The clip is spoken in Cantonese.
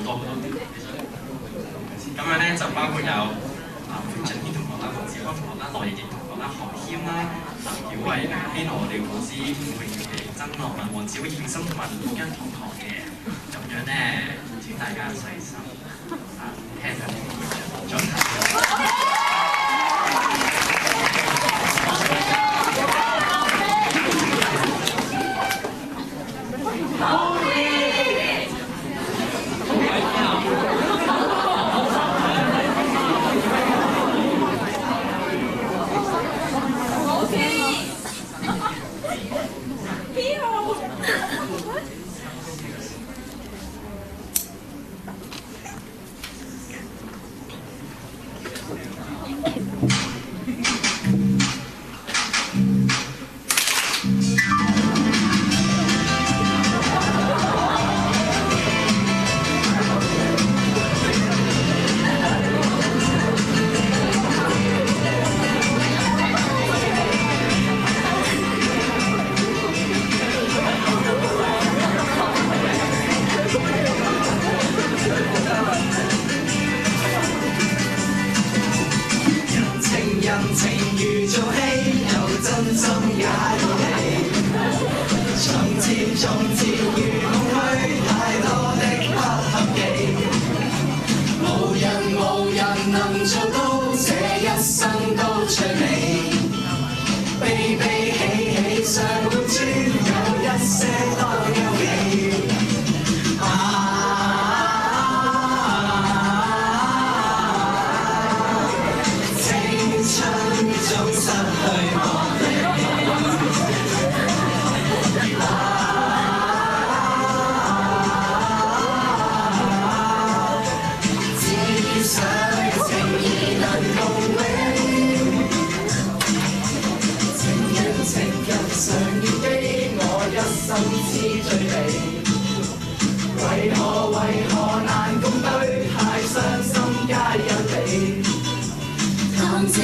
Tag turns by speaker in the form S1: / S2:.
S1: 多。咁樣咧就包括有潘俊軒同學啦、黃子康同學啦、羅奕奕同學啦、何謙啦、劉曉慧、梁天羅、廖浩之、伍詠琪、曾樂文、黃子穎、生同埋吳欣同學嘅。咁樣咧，請大家細心聽下再睇。
S2: 人情如做戲，有真心也要理。從前如夢虛，太多的不合記。無人能做到這一生都最美。悲悲喜常會轉，有一些多優美。總失去我只想情義能共永，情人常要記，我一生之最美。為何難共對，太傷心皆因你。談情